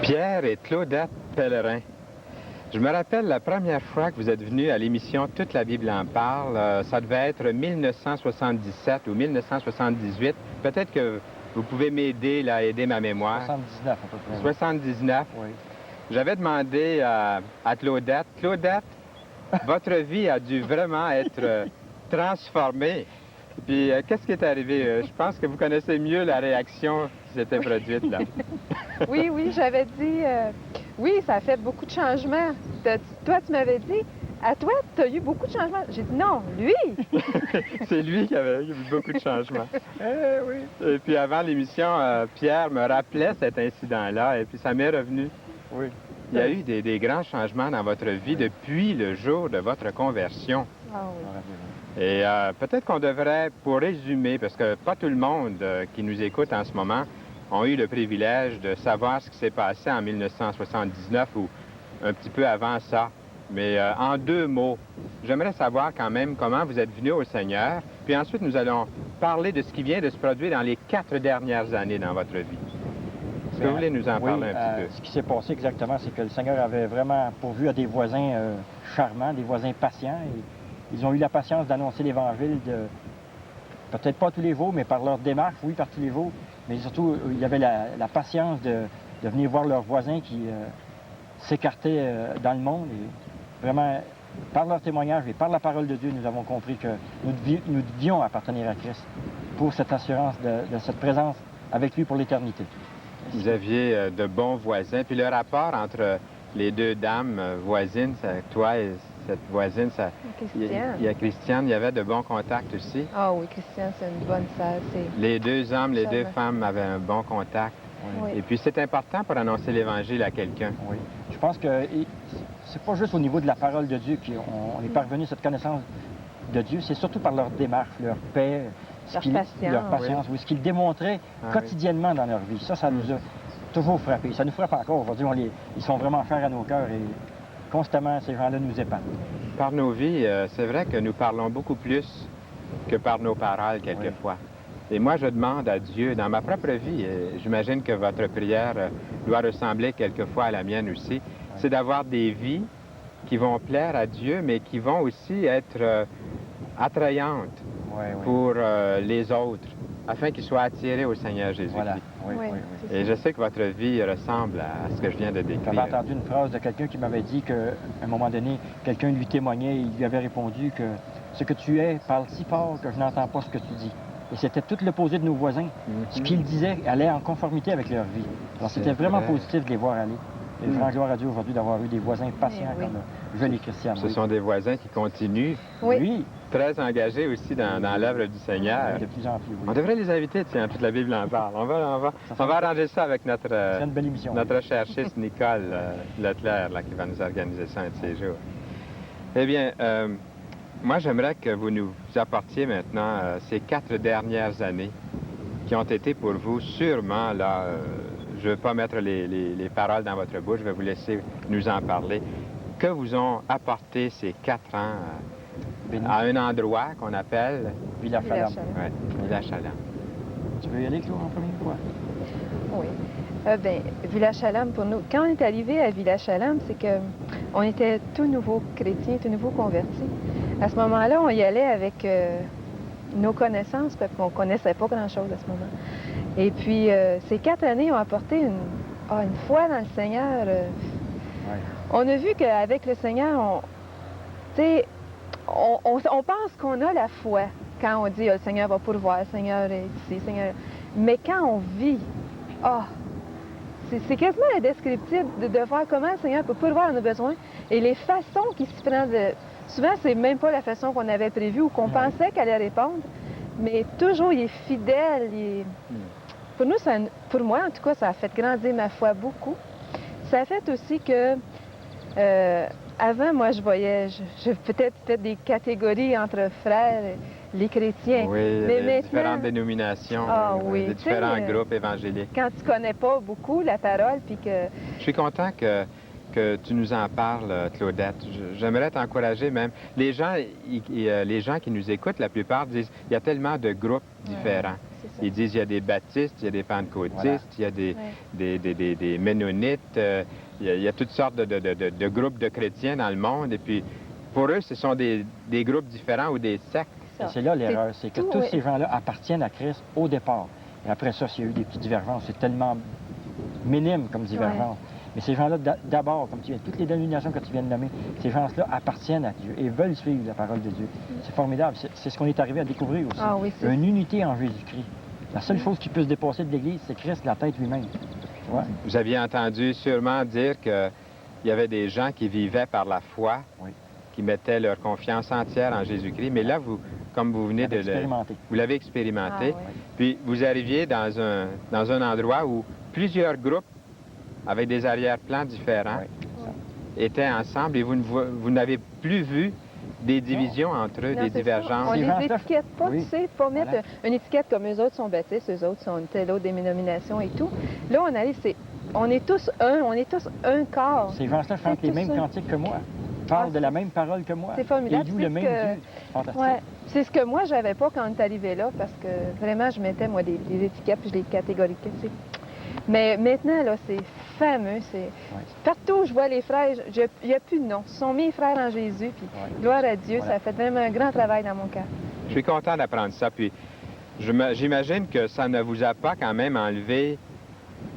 Pierre et Claudette Pellerin. Je me rappelle la première fois que vous êtes venus à l'émission Toute la Bible en parle. Ça devait être 1977 ou 1978. Peut-être que vous pouvez m'aider à aider ma mémoire. 79 à peu près. 79. Oui. J'avais demandé à Claudette, Claudette, votre vie a dû vraiment être transformée. Puis, qu'est-ce qui est arrivé? Je pense que vous connaissez mieux la réaction qui s'était produite là. Oui, j'avais dit, oui, ça a fait beaucoup de changements. Toi, tu m'avais dit, à toi, tu as eu beaucoup de changements. J'ai dit, non, lui! C'est lui qui avait eu beaucoup de changements. Oui. Et puis, avant l'émission, Pierre me rappelait cet incident-là, et puis ça m'est revenu. Oui. Il y a eu des grands changements dans votre vie depuis le jour de votre conversion. Ah oui. Et peut-être qu'on devrait, pour résumer, parce que pas tout le monde qui nous écoute en ce moment ont eu le privilège de savoir ce qui s'est passé en 1979 ou un petit peu avant ça. Mais en 2 mots, j'aimerais savoir quand même comment vous êtes venu au Seigneur. Puis ensuite, nous allons parler de ce qui vient de se produire dans les 4 dernières années dans votre vie. Est-ce que vous voulez nous en parler un petit peu? Ce qui s'est passé exactement, c'est que le Seigneur avait vraiment pourvu à des voisins charmants, des voisins patients. Et ils ont eu la patience d'annoncer l'Évangile, peut-être pas tous les jours, mais par leur démarche, oui, par tous les jours. Mais surtout, il y avait la patience de venir voir leurs voisins qui s'écartaient dans le monde. Et vraiment, par leur témoignage et par la parole de Dieu, nous avons compris que nous devions appartenir à Christ pour cette assurance de cette présence avec lui pour l'éternité. Vous aviez de bons voisins. Puis le rapport entre les 2 dames voisines, toi et cette voisine, Christiane. Il y a Christiane, il y avait de bons contacts aussi. Ah oui, Christiane, c'est une bonne sœur. Les 2 hommes, les 2 femmes avaient un bon contact. Oui. Et puis c'est important pour annoncer l'Évangile à quelqu'un. Oui. Je pense que c'est pas juste au niveau de la parole de Dieu qu'on est parvenu à cette connaissance de Dieu, c'est surtout par leur démarche, leur paix, leur patience, oui, ce qu'ils démontraient quotidiennement dans leur vie. Ça nous a toujours frappé. Ça nous frappe encore. Aujourd'hui, ils sont vraiment chers à nos cœurs et constamment, ces gens-là nous épatent. Par nos vies, c'est vrai que nous parlons beaucoup plus que par nos paroles quelquefois. Et moi, je demande à Dieu, dans ma propre vie, et j'imagine que votre prière doit ressembler quelquefois à la mienne aussi, c'est d'avoir des vies qui vont plaire à Dieu, mais qui vont aussi être attrayantes pour les autres, afin qu'ils soient attirés au Seigneur Jésus-Christ. Voilà. Oui. Et je sais que votre vie ressemble à ce que je viens de décrire. J'avais entendu une phrase de quelqu'un qui m'avait dit qu'à un moment donné, quelqu'un lui témoignait et il lui avait répondu que ce que tu es parle si fort que je n'entends pas ce que tu dis. Et c'était tout l'opposé de nos voisins. Ce qu'ils disaient allait en conformité avec leur vie. Alors c'était vraiment positif de les voir aller. Et je rends gloire à Dieu aujourd'hui d'avoir eu des voisins patients comme Joël et Christiane. Ce sont des voisins qui continuent. Oui. Très engagés aussi dans l'œuvre du Seigneur. De plus en plus, oui. On devrait les inviter, tiens, toute la Bible en parle. On va arranger ça avec notre une belle émission, notre recherchiste Nicole Leclerc, là, qui va nous organiser ça un de ces jours. Eh bien, moi, j'aimerais que vous nous apportiez maintenant ces 4 dernières années qui ont été pour vous sûrement, là, je ne veux pas mettre les paroles dans votre bouche, je vais vous laisser nous en parler. Que vous ont apporté ces 4 ans à un endroit qu'on appelle Village Chalam. Oui, Village Chalam. Tu veux y aller, Claude, en première fois? Oui. Bien, Village Chalam, pour nous, quand on est arrivé à Village Chalam, c'est qu'on était tout nouveaux chrétiens, tout nouveaux convertis. À ce moment-là, on y allait avec nos connaissances, parce qu'on ne connaissait pas grand-chose à ce moment. Et puis, ces 4 années ont apporté une foi dans le Seigneur. On a vu qu'avec le Seigneur, on pense qu'on a la foi quand on dit le Seigneur va pourvoir, le Seigneur est ici, Seigneur. Mais quand on vit, c'est quasiment indescriptible de voir comment le Seigneur peut pourvoir nos besoins et les façons qu'il se prend de. Souvent, c'est même pas la façon qu'on avait prévue ou qu'on pensait qu'elle allait répondre, mais toujours il est fidèle. Pour nous, pour moi en tout cas, ça a fait grandir ma foi beaucoup. Ça a fait aussi que avant, moi, je voyais peut-être des catégories entre frères, les chrétiens. Oui, mais les différentes dénominations, les différents groupes évangéliques. Quand tu connais pas beaucoup la parole, puis que... Je suis content que tu nous en parles, Claudette. J'aimerais t'encourager même. Les gens qui nous écoutent, la plupart disent il y a tellement de groupes différents. c'est ça. Ils disent qu'il y a des baptistes, il y a des pentecôtistes, il y a des ménonites, il y a toutes sortes de groupes de chrétiens dans le monde. Et puis, pour eux, ce sont des groupes différents ou des sectes. Et c'est là l'erreur, c'est que tous ces gens-là appartiennent à Christ au départ. Et après ça, s'il y a eu des petites divergences, c'est tellement minime comme divergence. Mais ces gens-là, d'abord, comme tu viens, toutes les dénominations que tu viens de nommer, ces gens-là appartiennent à Dieu et veulent suivre la parole de Dieu. C'est formidable. C'est ce qu'on est arrivé à découvrir aussi. Ah oui, une unité en Jésus-Christ. La seule chose qui peut se dépasser de l'Église, c'est Christ, la tête lui-même. Tu vois? Vous aviez entendu sûrement dire qu'il y avait des gens qui vivaient par la foi, qui mettaient leur confiance entière en Jésus-Christ. Mais là, vous, comme vous venez vous l'avez expérimenté. Puis vous arriviez dans un endroit où plusieurs groupes avec des arrière-plans différents étaient ensemble et vous n'avez plus vu des divisions entre eux, des divergences. On les étiquette pas, tu sais, pas mettre une étiquette comme eux autres sont baptistes, eux autres sont telle autre dénomination et tout. Là, on arrive, on est tous un corps. Ces gens-là chantent les mêmes cantiques que moi, parlent de la même parole que moi. C'est formidable. Ils louent le même Dieu. Fantastique. Ouais. C'est ce que moi, j'avais pas quand on est arrivé là, parce que vraiment, je mettais, moi, des étiquettes puis je les catégoriquais, tu sais. Mais maintenant, là, c'est fameux. Partout où je vois les frères, il n'y a plus de nom. Ce sont mes frères en Jésus, puis gloire à Dieu, ça a fait vraiment un grand travail dans mon cœur. Je suis content d'apprendre ça, puis j'imagine que ça ne vous a pas quand même enlevé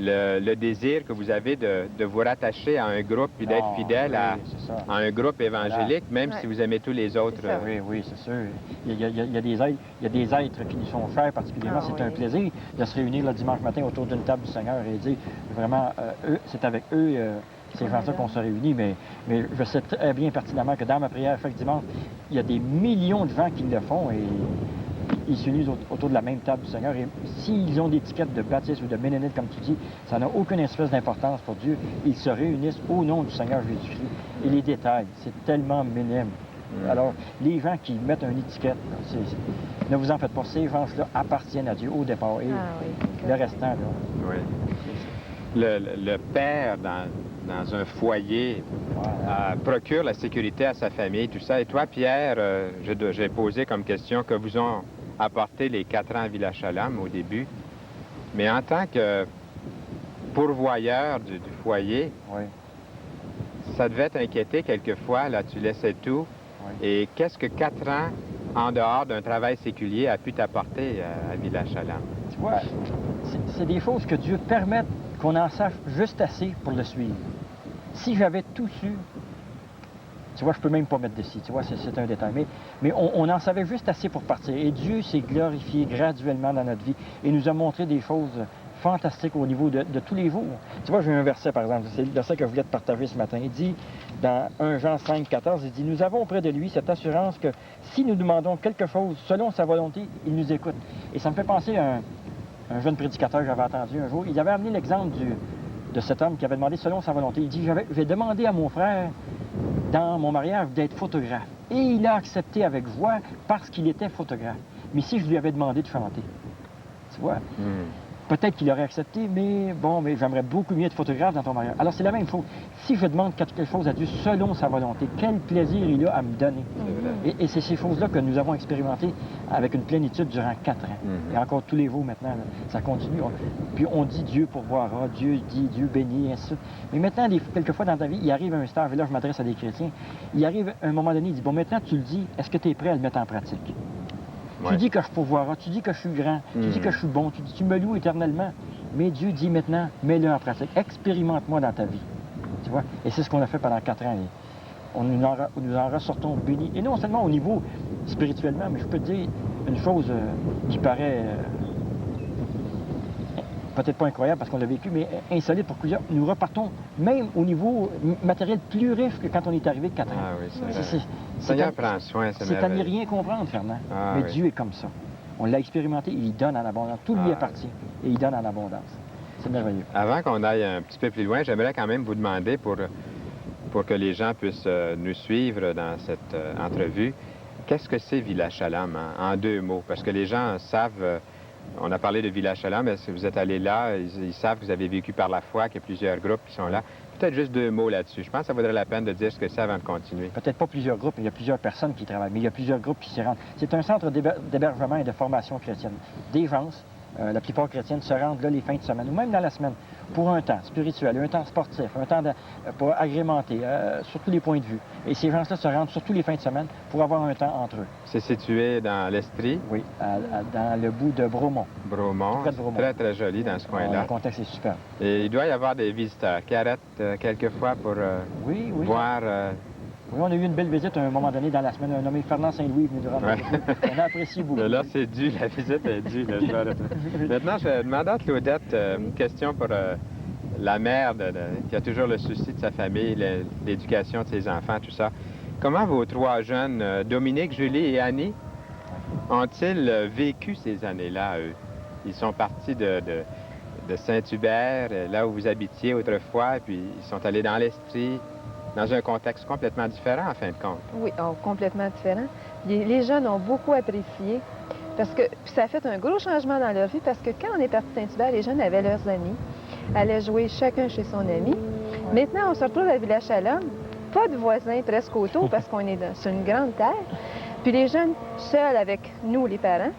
le désir que vous avez de vous rattacher à un groupe puis d'être fidèle à un groupe évangélique, même si vous aimez tous les autres. Oui, c'est sûr. Il y a des êtres qui nous sont chers particulièrement. C'est un plaisir de se réunir le dimanche matin autour d'une table du Seigneur et dire vraiment, c'est avec eux, ces gens-là qu'on se réunit. Mais je sais très bien pertinemment que dans ma prière chaque dimanche, il y a des millions de gens qui le font et ils s'unissent autour de la même table du Seigneur. Et s'ils ont des étiquettes de baptisme ou de ménonite, comme tu dis, ça n'a aucune espèce d'importance pour Dieu. Ils se réunissent au nom du Seigneur Jésus-Christ. Et les détails, c'est tellement minime. Alors, les gens qui mettent une étiquette, ne vous en faites pas, ces gens-là appartiennent à Dieu au départ. Et le restant, là... Oui. Le père dans un foyer procure la sécurité à sa famille, tout ça. Et toi, Pierre, j'ai posé comme question que vous ont apporté les 4 ans à Village Shalom au début. Mais en tant que pourvoyeur du foyer, ça devait t'inquiéter quelquefois. Là, tu laissais tout. Et qu'est-ce que 4 ans en dehors d'un travail séculier a pu t'apporter à Village Shalom? Tu vois, c'est des choses que Dieu permet qu'on en sache juste assez pour le suivre. Si j'avais tout su, tu vois, je peux même pas mettre dessus, tu vois, c'est un détail. Mais on en savait juste assez pour partir. Et Dieu s'est glorifié graduellement dans notre vie et nous a montré des choses fantastiques au niveau de tous les jours. Tu vois, j'ai un verset, par exemple, c'est le verset que je voulais te partager ce matin. Il dit, dans 1 Jean 5, 14, il dit, « Nous avons auprès de lui cette assurance que si nous demandons quelque chose selon sa volonté, il nous écoute. » Et ça me fait penser à un jeune prédicateur que j'avais entendu un jour. Il avait amené l'exemple de cet homme qui avait demandé selon sa volonté. Il dit, j'ai demandé à mon frère, dans mon mariage, d'être photographe. Et il a accepté avec joie parce qu'il était photographe. Mais si je lui avais demandé de chanter, tu vois, peut-être qu'il aurait accepté, mais bon, mais j'aimerais beaucoup mieux être photographe dans ton mariage. Alors c'est la même chose. Si je demande quelque chose à Dieu selon sa volonté, quel plaisir il a à me donner. Et c'est ces choses-là que nous avons expérimentées avec une plénitude durant 4 ans. Et encore tous les jours maintenant, là, ça continue. Puis on dit Dieu pourvoira, Dieu dit, Dieu bénit, ainsi de suite. Mais maintenant, quelquefois dans ta vie, il arrive un stage, et là je m'adresse à des chrétiens, il arrive un moment donné, il dit, bon maintenant tu le dis, est-ce que tu es prêt à le mettre en pratique? Tu dis que je pourvoirai, tu dis que je suis grand, tu dis que je suis bon, tu me loues éternellement. Mais Dieu dit maintenant, mets-le en pratique. Expérimente-moi dans ta vie. Tu vois? Et c'est ce qu'on a fait pendant 4 ans. Et nous en ressortons bénis. Et non seulement au niveau spirituellement, mais je peux te dire une chose qui paraît peut-être pas incroyable parce qu'on l'a vécu, mais insolite pour plusieurs. Nous repartons même au niveau matériel plus riche que quand on est arrivé 4 ans. Ah oui, c'est vrai. Seigneur prend soin, c'est à ne rien comprendre, Fernand. Mais Dieu est comme ça. On l'a expérimenté, il donne en abondance. Tout lui appartient et il donne en abondance. C'est merveilleux. Avant qu'on aille un petit peu plus loin, j'aimerais quand même vous demander, pour que les gens puissent nous suivre dans cette entrevue, qu'est-ce que c'est Village Shalom, en 2 mots? Parce que les gens savent... on a parlé de Village Shalom, mais si vous êtes allé là, ils savent que vous avez vécu par la foi, qu'il y a plusieurs groupes qui sont là. Peut-être juste 2 mots là-dessus. Je pense que ça vaudrait la peine de dire ce que c'est avant de continuer. Peut-être pas plusieurs groupes, il y a plusieurs personnes qui travaillent, mais il y a plusieurs groupes qui s'y rendent. C'est un centre d'hébergement et de formation chrétienne. Des gens la plupart chrétiennes se rendent là les fins de semaine, ou même dans la semaine, pour un temps spirituel, un temps sportif, un temps pour agrémenter, sur tous les points de vue. Et ces gens-là se rendent surtout les fins de semaine pour avoir un temps entre eux. C'est situé dans l'Estrie? Oui, dans le bout de Bromont. Bromont. Près de Bromont. Très, très joli dans ce coin-là. Le contexte est super. Et il doit y avoir des visiteurs qui arrêtent quelquefois pour Oui. voir... Oui, on a eu une belle visite à un moment donné dans la semaine. Un nommé Fernand Saint-Louis est venu nous rendre visite. On a apprécié beaucoup. Là, c'est dû, la visite est due. Maintenant, je vais demander à Claudette une question pour la mère qui a toujours le souci de sa famille, l'éducation de ses enfants, tout ça. Comment vos trois jeunes, Dominique, Julie et Annie, ont-ils vécu ces années-là, eux? Ils sont partis de Saint-Hubert, là où vous habitiez autrefois, puis ils sont allés dans l'Estrie, dans un contexte complètement différent, en fin de compte. Oui, complètement différent. Les jeunes ont beaucoup apprécié parce que puis ça a fait un gros changement dans leur vie parce que quand on est parti de Saint-Hubert, les jeunes avaient leurs amis, allaient jouer chacun chez son ami. Maintenant, on se retrouve à Village-Shalom, pas de voisins presque autour parce qu'on est sur une grande terre, puis les jeunes seuls avec nous, les parents.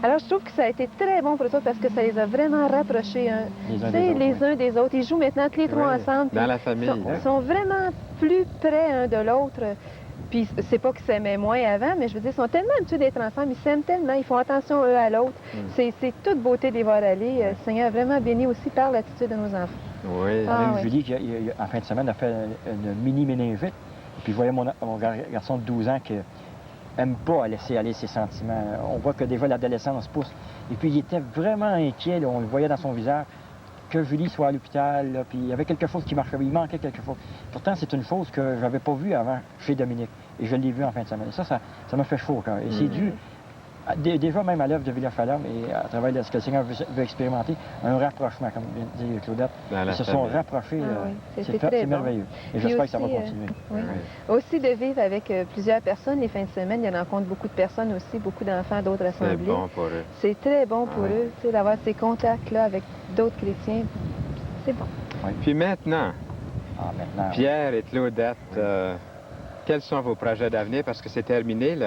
Alors, je trouve que ça a été très bon pour eux parce que ça les a vraiment rapprochés les uns des autres. Ils jouent maintenant tous les trois ensemble. Dans la famille. Ils sont vraiment plus près un de l'autre. Puis, c'est pas qu'ils s'aimaient moins avant, mais je veux dire, ils sont tellement habitués d'être ensemble, ils s'aiment tellement, ils font attention eux à l'autre. C'est toute beauté de les voir aller. Le Seigneur a vraiment béni aussi par l'attitude de nos enfants. Oui. Même Julie, qui, en fin de semaine, a fait une mini-méningite. Puis, je voyais mon garçon de 12 ans qui n'aime pas laisser aller ses sentiments. On voit que déjà l'adolescence pousse. Et puis, il était vraiment inquiet, là, on le voyait dans son visage, que Julie soit à l'hôpital, là, puis il y avait quelque chose qui marchait, il manquait quelque chose. Pourtant, c'est une chose que je n'avais pas vue avant chez Dominique, et je l'ai vue en fin de semaine. Et ça m'a fait chaud, quand même. Et c'est dû, déjà même à l'œuvre de Village-Shalom, et à travers ce que le Seigneur veut expérimenter, un rapprochement, comme vient de dire Claudette. Ils se sont rapprochés, c'est merveilleux. Et j'espère que ça va continuer. Oui. Aussi de vivre avec plusieurs personnes les fins de semaine, ils rencontrent beaucoup de personnes aussi, beaucoup d'enfants d'autres assemblées. C'est bon pour eux. C'est très bon pour eux, d'avoir ces contacts-là avec d'autres chrétiens. C'est bon. Oui. Puis maintenant, Pierre et Claudette, quels sont vos projets d'avenir? Parce que c'est terminé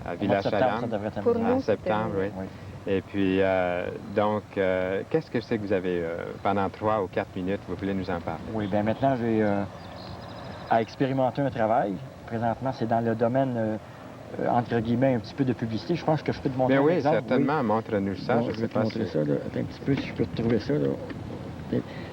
à Village-Shalom. Pour nous, en septembre, oui. Et puis, donc, qu'est-ce que c'est que vous avez, pendant 3 ou 4 minutes, vous voulez nous en parler? Oui, bien maintenant, j'ai à expérimenter un travail. Présentement, c'est dans le domaine, entre guillemets, un petit peu de publicité. Je pense que je peux te montrer un exemple. Certainement, montre-nous ça. Bon, je vais te montrer ça, là. Attends un petit peu, si je peux te trouver ça, là.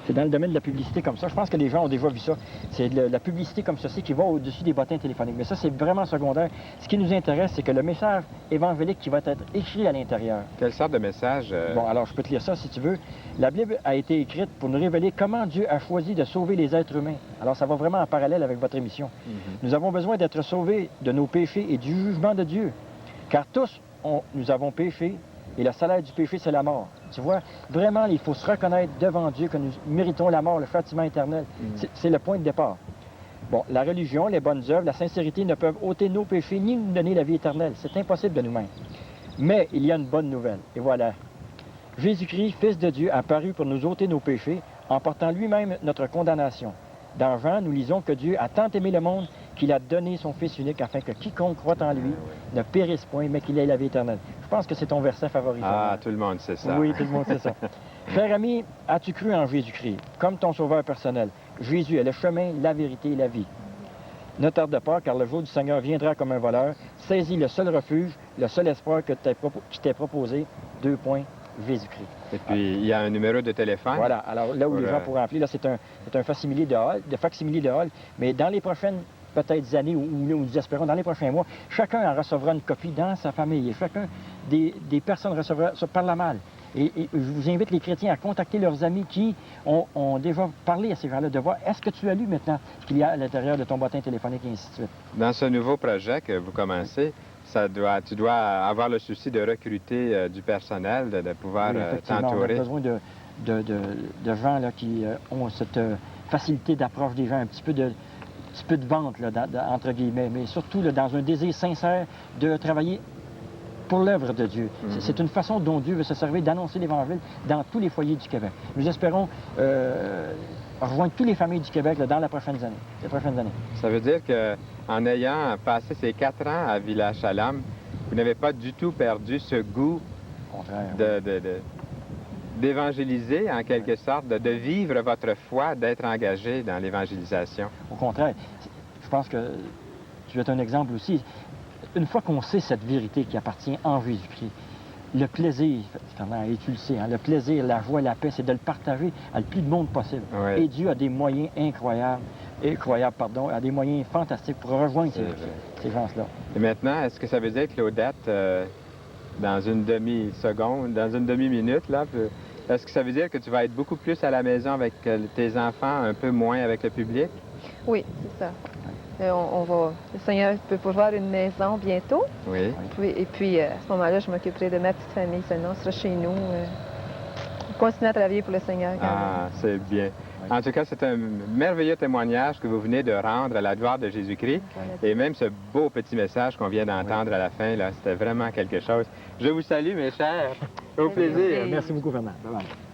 C'est dans le domaine de la publicité comme ça. Je pense que les gens ont déjà vu ça. C'est la publicité comme ceci qui va au-dessus des bottins téléphoniques. Mais ça, c'est vraiment secondaire. Ce qui nous intéresse, c'est que le message évangélique qui va être écrit à l'intérieur. Quelle sorte de message? Bon, alors, je peux te lire ça si tu veux. La Bible a été écrite pour nous révéler comment Dieu a choisi de sauver les êtres humains. Alors, ça va vraiment en parallèle avec votre émission. Nous avons besoin d'être sauvés de nos péchés et du jugement de Dieu. Car tous, nous avons péché, et le salaire du péché, c'est la mort. Tu vois, vraiment, il faut se reconnaître devant Dieu que nous méritons la mort, le châtiment éternel. C'est le point de départ. Bon, la religion, les bonnes œuvres, la sincérité ne peuvent ôter nos péchés ni nous donner la vie éternelle. C'est impossible de nous-mêmes. Mais il y a une bonne nouvelle. Et voilà. Jésus-Christ, Fils de Dieu, a paru pour nous ôter nos péchés en portant lui-même notre condamnation. Dans Jean, nous lisons que Dieu a tant aimé le monde qu'il a donné son Fils unique afin que quiconque croit en lui ne périsse point, mais qu'il ait la vie éternelle. Je pense que c'est ton verset favori. Ah, tout le monde sait ça. Oui, tout le monde sait ça. Cher ami, as-tu cru en Jésus-Christ comme ton sauveur personnel? Jésus est le chemin, la vérité et la vie. Ne tarde pas, car le jour du Seigneur viendra comme un voleur. Saisis le seul refuge, le seul espoir que qui t'est proposé. Jésus-Christ. Et puis, il y a un numéro de téléphone. Voilà. Alors, là où les gens pourront appeler, là, c'est un facsimilé de Hall. Mais dans les prochaines, peut-être, années, ou nous espérons, dans les prochains mois, chacun en recevra une copie dans sa famille. Et chacun des personnes recevra ça par la malle. Et je vous invite les chrétiens à contacter leurs amis qui ont déjà parlé à ces gens-là, de voir est-ce que tu as lu maintenant ce qu'il y a à l'intérieur de ton bottin téléphonique et ainsi de suite. Dans ce nouveau projet que vous commencez, tu dois avoir le souci de recruter du personnel, de pouvoir t'entourer. On a besoin de gens là, qui ont cette facilité d'approche des gens, un petit peu de vente, là, entre guillemets, mais surtout là, dans un désir sincère de travailler pour l'œuvre de Dieu. C'est une façon dont Dieu veut se servir d'annoncer l'Évangile dans tous les foyers du Québec. Nous espérons rejoindre toutes les familles du Québec là, dans les prochaines années. Ça veut dire qu'en ayant passé ces 4 ans à Village-Shalom, vous n'avez pas du tout perdu ce goût d'évangéliser, en quelque sorte, de vivre votre foi, d'être engagé dans l'évangélisation. Au contraire, je pense que tu es un exemple aussi. Une fois qu'on sait cette vérité qui appartient en Jésus-Christ, le plaisir, Fernand, et tu le sais, hein, le plaisir, la joie, la paix, c'est de le partager à le plus de monde possible. Oui. Et Dieu a des moyens incroyables, a des moyens fantastiques pour rejoindre ces gens-là. Et maintenant, est-ce que ça veut dire, Claudette, dans une demi-seconde, dans une demi-minute, là, est-ce que ça veut dire que tu vas être beaucoup plus à la maison avec tes enfants, un peu moins avec le public? Oui, c'est ça. Le Seigneur peut pourvoir une maison bientôt. Oui. Et puis, à ce moment-là, je m'occuperai de ma petite famille seulement. On sera chez nous. Continuer à travailler pour le Seigneur quand même. C'est bien. En tout cas, c'est un merveilleux témoignage que vous venez de rendre à la gloire de Jésus-Christ. Et même ce beau petit message qu'on vient d'entendre à la fin, là, c'était vraiment quelque chose. Je vous salue, mes chers. Au plaisir. Merci beaucoup, Fernand. Bye bye.